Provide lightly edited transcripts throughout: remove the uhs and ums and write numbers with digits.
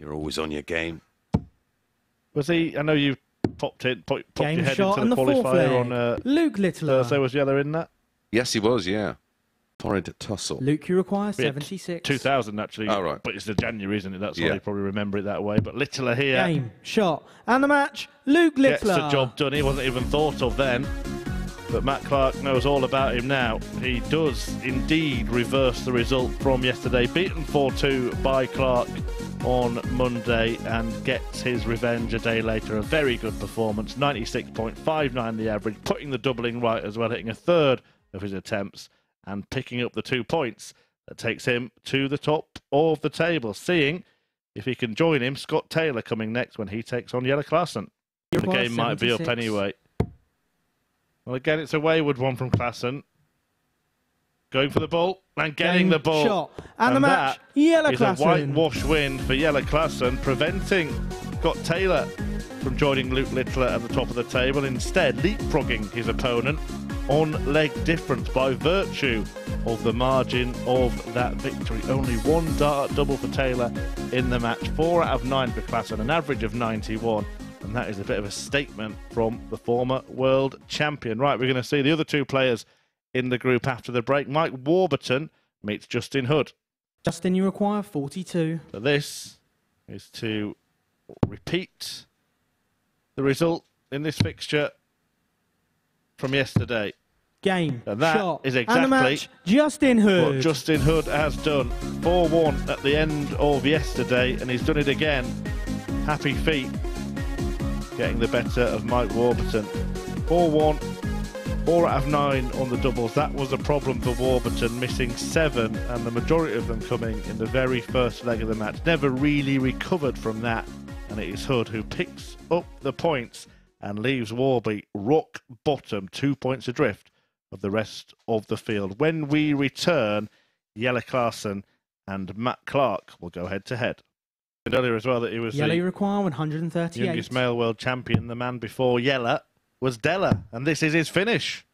You're always on your game. Was he? I know you popped your head shot into the qualifier on Luke Littler. Thursday. Was Yella in that? Yes, he was, yeah. Torrid tussle. Luke, you require 76. 2000, actually. Oh, right. But it's the January, isn't it? That's why Yeah. you probably remember it that way. But Littler here Game, shot, and the match. Luke gets Littler. the job done. He wasn't even thought of then. But Matt Clark knows all about him now. He does indeed reverse the result from yesterday. Beaten 4-2 by Clark on Monday and gets his revenge a day later. A very good performance. 96.59 the average. Putting the doubling right as well. Hitting a third of his attempts and picking up the 2 points. That takes him to the top of the table. Seeing if he can join him, Scott Taylor coming next when he takes on Jelle Klassen. The game might be up anyway. Well, again, it's a wayward one from Klassen. Going for the ball and getting the ball. Shot. And the match. Jelle Klassen. It's a whitewash win for Jelle Klassen, preventing Scott Taylor from joining Luke Littler at the top of the table, instead leapfrogging his opponent on leg difference by virtue of the margin of that victory. Only one dart double for Taylor in the match. 4 out of 9 for Klassen, an average of 91. And that is a bit of a statement from the former world champion. Right, we're going to see the other 2 players in the group after the break. Mike Warburton meets Justin Hood. Justin, you require 42. So this is to repeat the result in this fixture from yesterday. Game, and that shot, is exactly and the match. Justin Hood. What Justin Hood has done. 4-1 at the end of yesterday, and he's done it again. Happy feet. Getting the better of Mike Warburton. 4-1, 4 out of 9 on the doubles. That was a problem for Warburton, missing 7, and the majority of them coming in the very first leg of the match. Never really recovered from that, and it is Hood who picks up the points and leaves Warby rock bottom, 2 points adrift of the rest of the field. When we return, Jelle Klassen and Matt Clark will go head to head. And earlier as well that he was Jelle the require 138. youngest male world champion. The man before Jelle was Della, and this is his finish.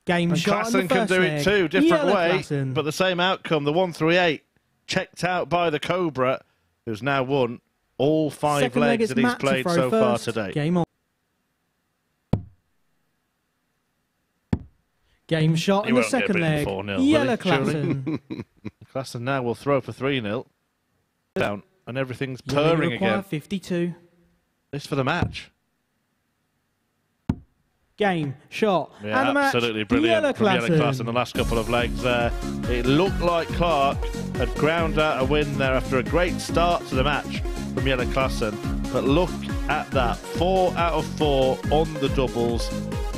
Game and shot. Klassen can do it too, different Jelle way, Klassen. but the same outcome. The 138 checked out by the Cobra, who's now won all 5 Second legs that he's Matt to played throw so far first. today. Game on. Game shot in the second leg. Jelle Klassen. Klassen now will throw for 3-0. Down, and everything's Jelle purring require again. 52. This for the match. Game, shot, Yeah, and the match. absolutely brilliant from Jelle Klassen. The last couple of legs there. It looked like Clark had ground out a win there after a great start to the match from Jelle Klassen. But look at that, 4 out of 4 on the doubles.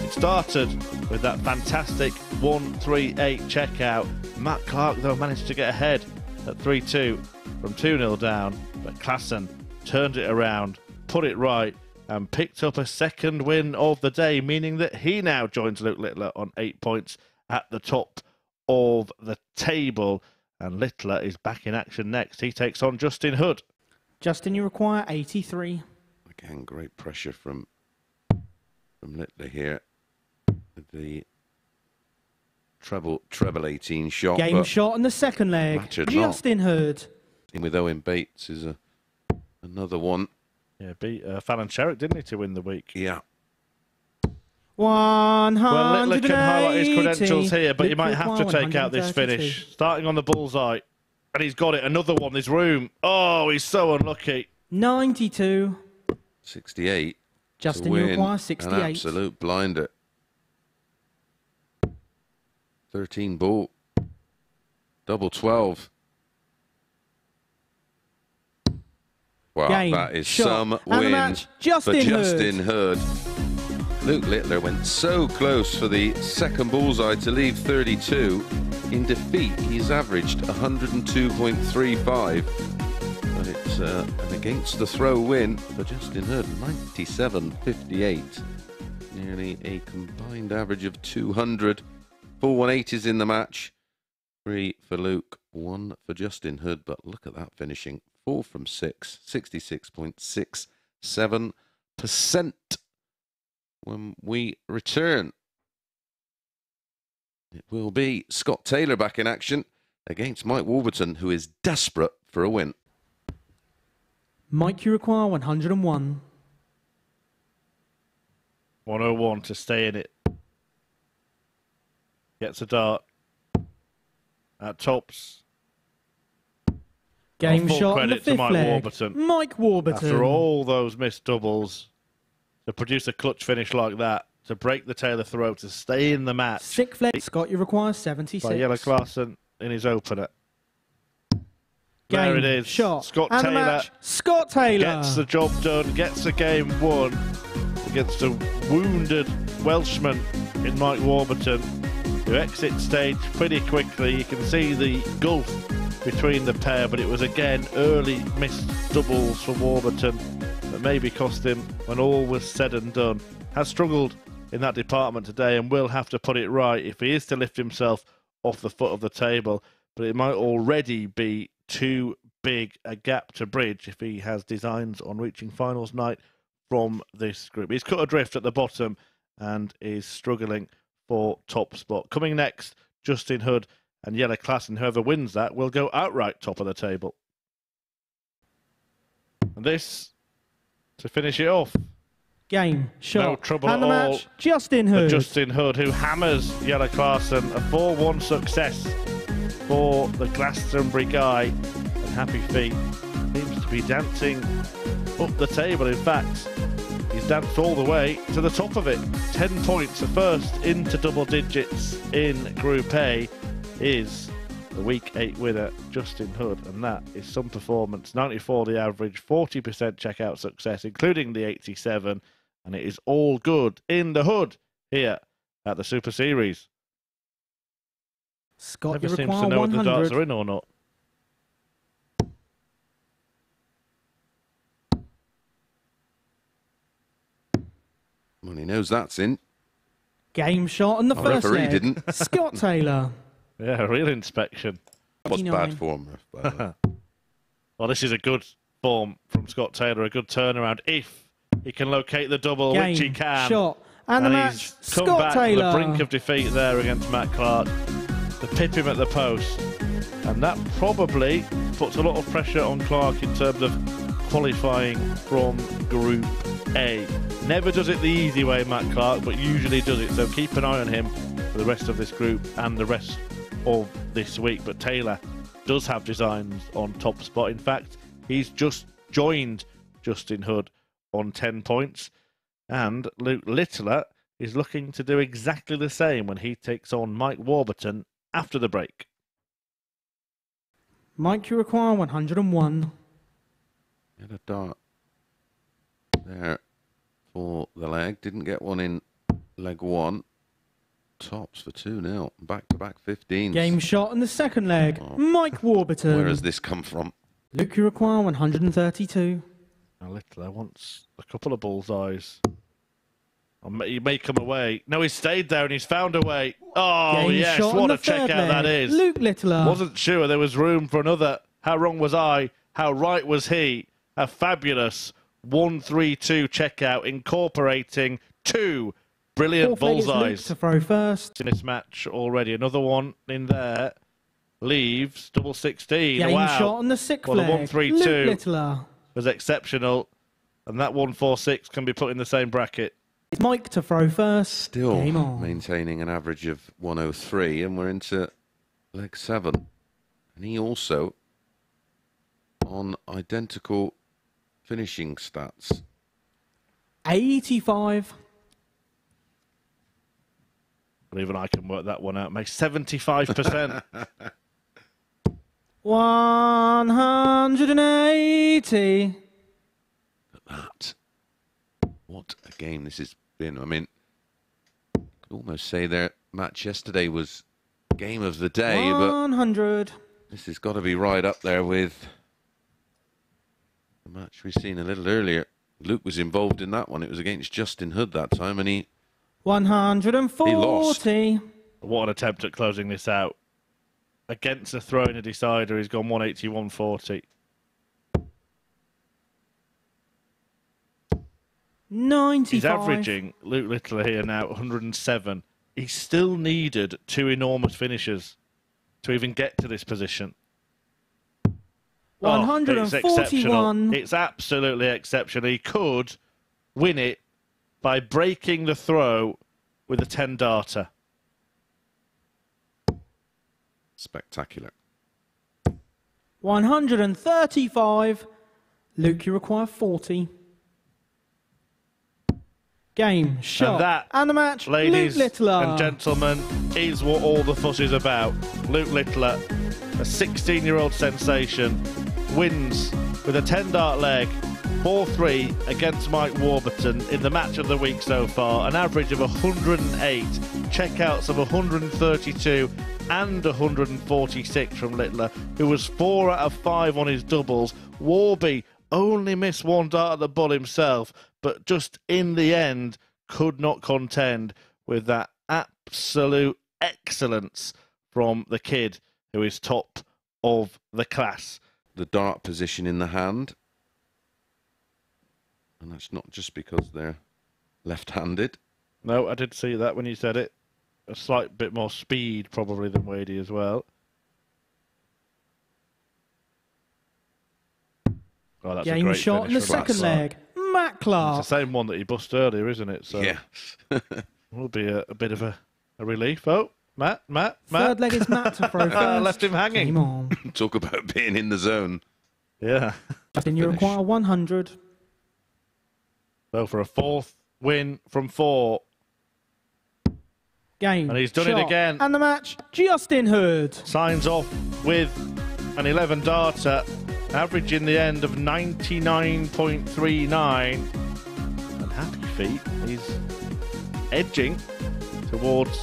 It started with that fantastic 138 checkout. Matt Clark, though, managed to get ahead at 3-2 from 2-0 down. But Klassen turned it around, put it right, and picked up a second win of the day, meaning that he now joins Luke Littler on 8 points at the top of the table. And Littler is back in action next. He takes on Justin Hood. Justin, you require 83. Again, great pressure from Littler here. The treble 18 shot. Game shot in the second leg. Justin Hood. With Owen Bates is another one. Yeah, beat Fallon Sherrick, didn't he, to win the week? Yeah. 180. Well, Littler can highlight his credentials here, but you might have to take out this finish. Starting on the bullseye. And he's got it. Another one, this room. Oh, he's so unlucky. 92. 68. Justin, you require 68. An absolute blinder. 13 ball. Double 12. Wow, Game, that is shot, some and win match. for Justin Hood. Luke Littler went so close for the second bullseye to leave 32. In defeat, he's averaged 102.35. But it's an against the throw win for Justin Hood, 97.58. Nearly a combined average of 200. 4 180s in the match. 3 for Luke, 1 for Justin Hood. But look at that finishing. 4 from 6, 66.67%. When we return, it will be Scott Taylor back in action against Mike Warburton, who is desperate for a win. Mike, you require 101. 101 to stay in it. Gets a dart. At tops. Game shot on the fifth Mike leg. Warburton. Mike Warburton. After all those missed doubles, to produce a clutch finish like that, to break the Taylor throw, to stay in the match. Sixth leg. Scott, you require 76. By Jelle Klaasen in his opener. Game, there it is. Shot. Scott and Taylor. The match. Scott Taylor Gets the job done, gets the game won against a wounded Welshman in Mike Warburton, who exits stage pretty quickly. You can see the gulf between the pair, but it was again early missed doubles for Warburton that maybe cost him when all was said and done. Has struggled in that department today and will have to put it right if he is to lift himself off the foot of the table, but it might already be too big a gap to bridge if he has designs on reaching finals night from this group. He's cut adrift at the bottom and is struggling for top spot. Coming next, Justin Hood and Jelle Klaasen. Whoever wins that will go outright top of the table. And this to finish it off. Game, shot, no trouble and at the all. match, Justin Hood. Justin Hood, who hammers Jelle Klaasen. A 4-1 success for the Glastonbury guy. And Happy Feet seems to be dancing up the table. In fact, he's danced all the way to the top of it. 10 points, the first into double digits in Group A is the Week 8 winner, Justin Hood, and that is some performance. 94 the average, 40% checkout success, including the 87, and it is all good in the Hood here at the Super Series. Scott, Never you seems require to know 100. whether the darts are in or not. Well, he knows that's in. Game shot on the first referee leg. didn't. Scott Taylor. Yeah, real inspection. That was 59. bad form. By the way. Well, this is a good form from Scott Taylor, a good turnaround if he can locate the double, Game, which he can. shot, and the match, he's come Scott back Taylor. to the brink of defeat there against Matt Clark to pip him at the post. And that probably puts a lot of pressure on Clark in terms of qualifying from Group A. Never does it the easy way, Matt Clark, but usually does it. So keep an eye on him for the rest of this group and the rest of this week. But Taylor does have designs on top spot. In fact, he's just joined Justin Hood on 10 points. And Luke Littler is looking to do exactly the same when he takes on Mike Warburton after the break. Mike, you require 101. Had a dart there for the leg. Didn't get one in leg one. Tops for 2-0. Back-to-back 15s. Game shot on the second leg. Mike Warburton. Where has this come from? Luke, you require 132. Now Littler wants a couple of bullseyes. He may come away. No, he's stayed there and he's found a way. Oh, Game yes, shot on what the a checkout third that leg. is. Luke Littler. Wasn't sure there was room for another. How wrong was I? How right was he? A fabulous 1-3-2 checkout, incorporating two brilliant Fourth leg is Luke bullseyes. to throw first. In this match already. Another one in there. Leaves double 16. Game wow. shot on the sixth Well, the leg. 1-3-2 Luke Littler. was exceptional. And that 1-4-6 can be put in the same bracket. It's Mike to throw first. Still Game on. maintaining an average of 103, and we're into leg 7. And he also on identical finishing stats. 85. But even I can work that one out. Makes 75%. 180. That. What a game this has been. I mean, I could almost say their match yesterday was game of the day, 100. but this has got to be right up there with the match we've seen a little earlier. Luke was involved in that one. It was against Justin Hood that time, and he 140. He lost. What an attempt at closing this out. Against a throw in a decider, he's gone 180, 140. 95. He's averaging, Luke Littler here now, 107. He still needed two enormous finishers to even get to this position. 141. It's absolutely exceptional. He could win it by breaking the throw with a 10-darter. Spectacular. 135. Luke, you require 40. Game, shot, and that, and the match, ladies Luke Littler. and gentlemen, is what all the fuss is about. Luke Littler, a 16-year-old sensation, wins with a 10-dart leg, 4-3 against Mike Warburton in the match of the week so far. An average of 108, checkouts of 132 and 146 from Littler, who was 4 out of 5 on his doubles. Warby only missed 1 dart at the bull himself, but just in the end could not contend with that absolute excellence from the kid who is top of the class. The dart position in the hand, and that's not just because they're left-handed. No, I did see that when you said it. A slight bit more speed probably than Wadey as well. Oh, that's Game a great shot in the second leg. Matt Clark. It's the same one that he bust earlier, isn't it? So yeah. Will be a bit of a relief. Oh, Matt. Third leg is Matt to throw first. Left him hanging. Game on. Talk about being in the zone. Yeah. Justin, you require 100. So for a 4th win from 4. Game. And he's done it again. And the match, Justin Hood. Signs off with an 11-darter, average in the end of 99.39. And happy feet, he's edging towards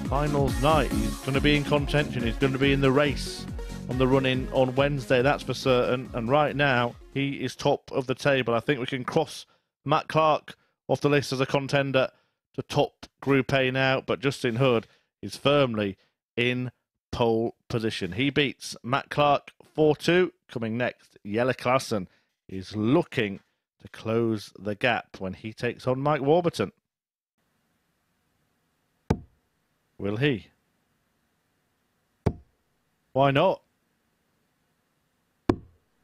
finals night. He's going to be in contention. He's going to be in the race on the run-in on Wednesday, that's for certain. And right now, he is top of the table. I think we can cross Matt Clark off the list as a contender to top Group A now, but Justin Hood is firmly in pole position. He beats Matt Clark 4-2. Coming next, Jelle Claesson is looking to close the gap when he takes on Mike Warburton. Will he? Why not?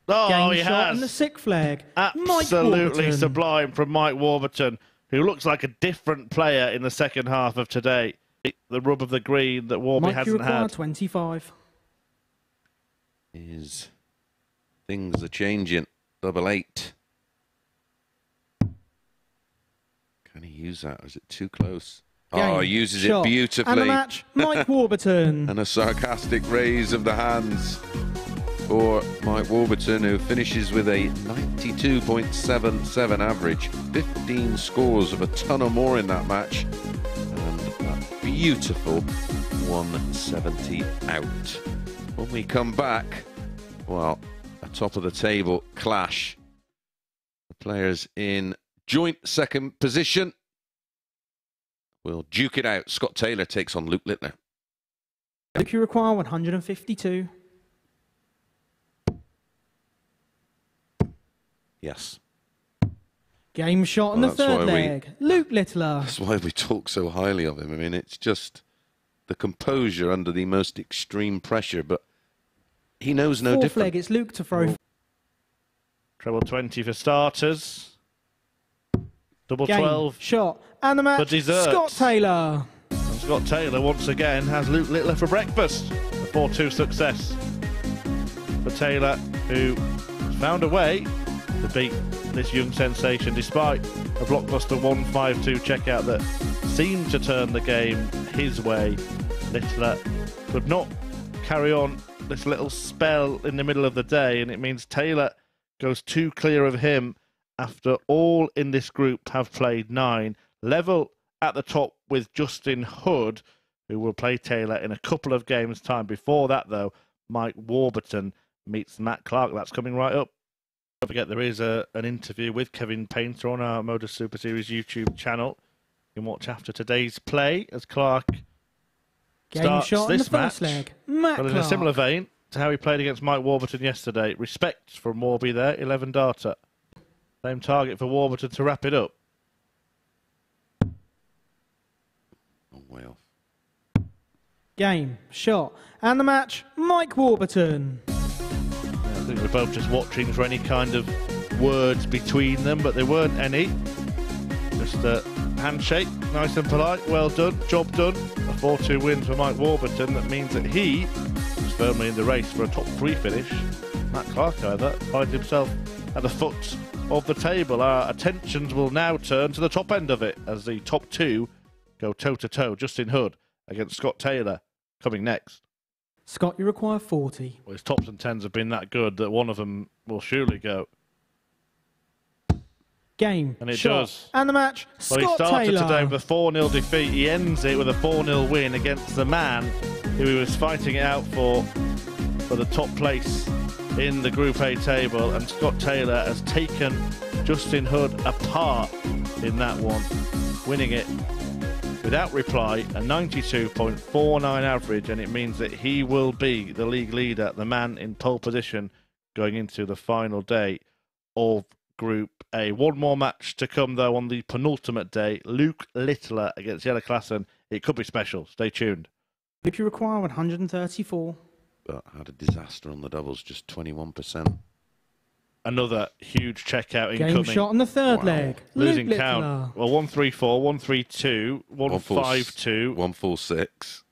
Oh, Game he shot has. in the 6th leg. Absolutely sublime from Mike Warburton, who looks like a different player in the second half of today. The rub of the green that Warby hasn't had. 25. Things are changing. 8. Can he use that? Or is it too close? Game, he uses shot, it beautifully. And the match, Mike Warburton. And a sarcastic raise of the hands for Mike Warburton, who finishes with a 92.77 average. 15 scores of a ton or more in that match. And that beautiful 170 out. When we come back, well, atop of the table clash. The players in joint second position will duke it out. Scott Taylor takes on Luke Littler. Luke, you require 152. Yes. Game shot in the 3rd leg. Luke Littler. That's why we talk so highly of him. I mean, it's just the composure under the most extreme pressure, but he knows no different. 4th leg, it's Luke to throw. Treble 20 for starters. Double Game, 12. Shot. And the match, Scott Taylor. And Scott Taylor, once again, has Luke Littler for breakfast. A 4-2 success for Taylor, who found a way to beat this young sensation despite a blockbuster 1-5-2 checkout that seemed to turn the game his way. Littler could not carry on this little spell in the middle of the day, and it means Taylor goes 2 clear of him after all in this group have played 9. Level at the top with Justin Hood, who will play Taylor in a couple of games' time. Before that, though, Mike Warburton meets Matt Clark. That's coming right up. Don't forget, there is an interview with Kevin Painter on our Modus Super Series YouTube channel. You can watch after today's play as Clark Game shot in the 1st leg. Matt Clark. In a similar vein to how he played against Mike Warburton yesterday. Respect from Warby there, 11-darter. Same target for Warburton to wrap it up. Oh, way off. Game, shot, and the match, Mike Warburton. Yeah, think we're both just watching for any kind of words between them, but there weren't any. Just a handshake, nice and polite, well done, job done. A 4-2 win for Mike Warburton. That means that he is firmly in the race for a top 3 finish. Matt Clark, however, finds himself at the foot of the table. Our attentions will now turn to the top end of it as the top 2 go toe-to-toe. Justin Hood against Scott Taylor coming next. Scott, you require 40. Well, his tops and tens have been that good that one of them will surely go. Game, and it shot, does. And the match, well, Scott Taylor. He started Taylor. today with a 4-0 defeat. He ends it with a 4-0 win against the man who he was fighting it out for the top place in the Group A table. And Scott Taylor has taken Justin Hood apart in that one, winning it without reply, a 92.49 average, and it means that he will be the league leader, the man in pole position going into the final day of Group A. One more match to come, though, on the penultimate day. Luke Littler against Jelle Klaasen. It could be special. Stay tuned. If you require 134. But had a disaster on the doubles, just 21%. Another huge checkout incoming. Game shot on the third leg. Losing Luke count. Littler. Well, 134, 132, 152. 146.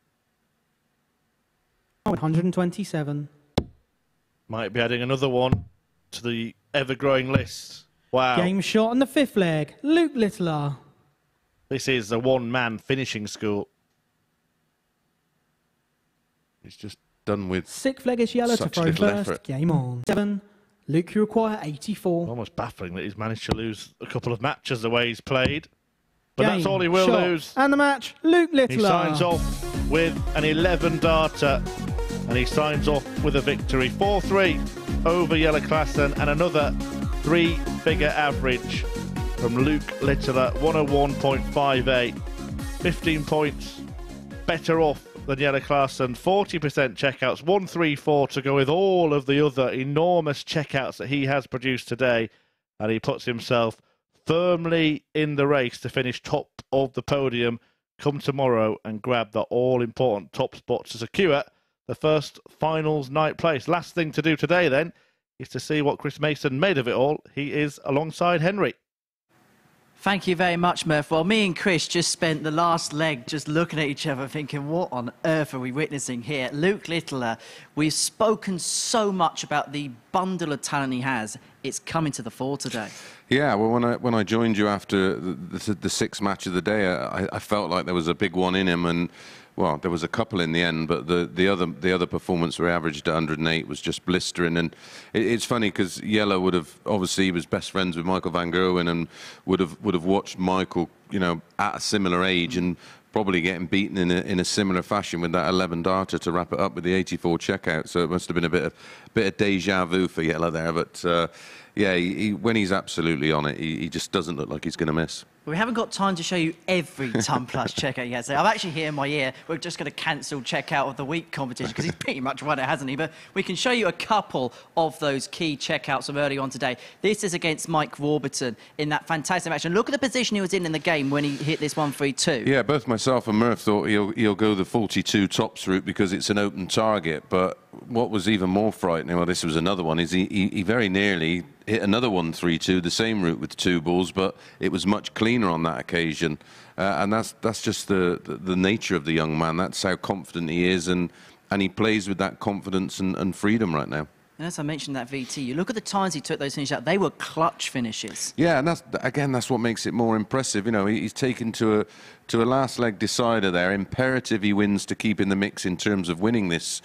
127. Might be adding another one to the ever-growing list. Wow. Game shot on the fifth leg. Luke Littler. This is the one-man finishing school. He's just done with Sixth leg is Jelle to throw first. Effort. Game on. 7. Luke, you require 84. Almost baffling that he's managed to lose a couple of matches the way he's played. But Game, that's all he will shot, lose. And the match, Luke Littler. He signs off with an 11-darter. And he signs off with a victory. 4-3 over Jelle Klaasen. And another 3-figure average from Luke Littler. 101.58. 15 points better off than Jelle Klaasen. 40% checkouts, 134 to go with all of the other enormous checkouts that he has produced today. And he puts himself firmly in the race to finish top of the podium come tomorrow and grab the all-important top spot to secure the first finals night place. Last thing to do today, then, is to see what Chris Mason made of it all. He is alongside Henry. Thank you very much, Murph. Well, me and Chris just spent the last leg just looking at each other thinking, what on earth are we witnessing here? Luke Littler, we've spoken so much about the bundle of talent he has. It's coming to the fore today. Yeah, well, when I joined you after the sixth match of the day, I felt like there was a big one in him, and well, there was a couple in the end, but the other performance where he averaged 108 was just blistering. And it's funny because Jelle would have, obviously he was best friends with Michael van Gerwen and would have watched Michael, you know, at a similar age and probably getting beaten in a similar fashion with that 11-darter to wrap it up with the 84 checkout. So it must have been a bit of deja vu for Jelle there. But yeah, when he's absolutely on it, he just doesn't look like he's going to miss. We haven't got time to show you every Ton Plus checkout he has. I'm actually here in my ear. We're just going to cancel checkout of the week competition because he's pretty much won it, hasn't he? But we can show you a couple of those key checkouts from early on today. This is against Mike Warburton in that fantastic match. And look at the position he was in the game when he hit this 1-3-2. Yeah, both myself and Murph thought he'll go the 42 tops route because it's an open target. But what was even more frightening, well, this was another one, is he very nearly hit another 1-3-2, the same route with 2 balls, but it was much cleaner on that occasion. And that's just the nature of the young man. That's how confident he is, and he plays with that confidence and freedom right now. And as I mentioned that VT, you look at the times he took those finishes out, they were clutch finishes. Yeah, and that's what makes it more impressive. You know, he's taken to a last leg decider there. Imperative he wins to keep in the mix in terms of winning this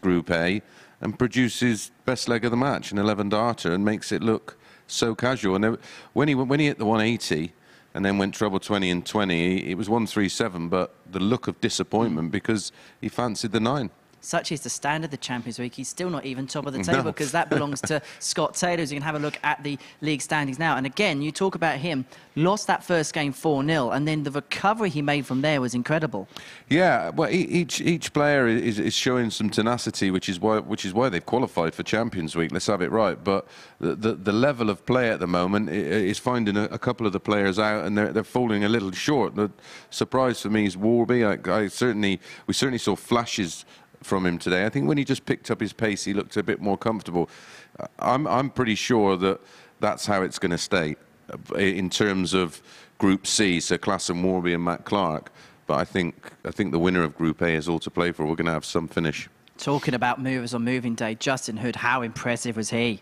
Group A, and produces best leg of the match, an 11-darter, and makes it look so casual. And when he hit the 180 and then went treble 20 and 20, it was 137, but the look of disappointment because he fancied the 9. Such is the standard of the Champions League. He's still not even top of the table because that belongs to Scott Taylor. So you can have a look at the league standings now. And again, you talk about him, lost that first game 4-0, and then the recovery he made from there was incredible. Yeah, well, each player is showing some tenacity, which is why they've qualified for Champions Week. Let's have it right. But the level of play at the moment is finding a couple of the players out, and they're falling a little short. The surprise for me is Warby. We certainly saw flashes from him today. I think when he just picked up his pace, he looked a bit more comfortable. I'm pretty sure that that's how it's going to stay in terms of Group C, so Klassen Warby and Matt Clark. But I think the winner of Group A is all to play for. We're going to have some finish. Talking about movers on moving day, Justin Hood, how impressive was he?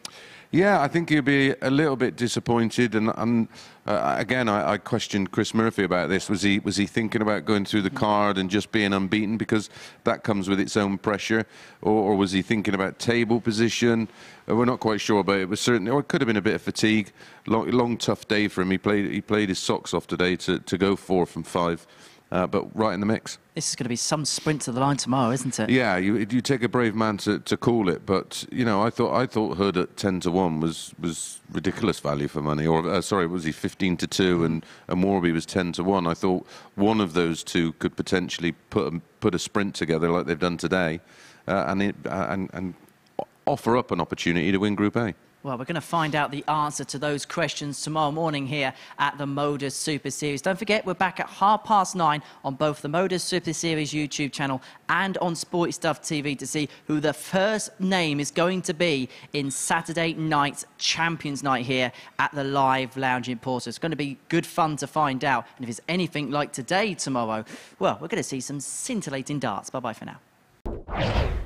Yeah, I think he'll be a little bit disappointed, and again, I questioned Chris Murphy about this. Was he thinking about going through the card and just being unbeaten, because that comes with its own pressure, or was he thinking about table position? We're not quite sure, but it was certainly, or it could have been a bit of fatigue. Long tough day for him. He played his socks off today to go 4 from 5. But right in the mix. This is going to be some sprint to the line tomorrow, isn't it? Yeah, you take a brave man to call it, but you know, I thought Hood at 10-1 was ridiculous value for money. Or sorry, was he 15-2 and Warby was 10-1? I thought one of those two could potentially put a sprint together like they've done today, and offer up an opportunity to win Group A. Well, we're going to find out the answer to those questions tomorrow morning here at the Modus Super Series. Don't forget, we're back at 9:30 on both the Modus Super Series YouTube channel and on Sporty Stuff TV to see who the first name is going to be in Saturday night's Champions Night here at the Live Lounge in Portsmouth. It's going to be good fun to find out. And if it's anything like today tomorrow, well, we're going to see some scintillating darts. Bye-bye for now.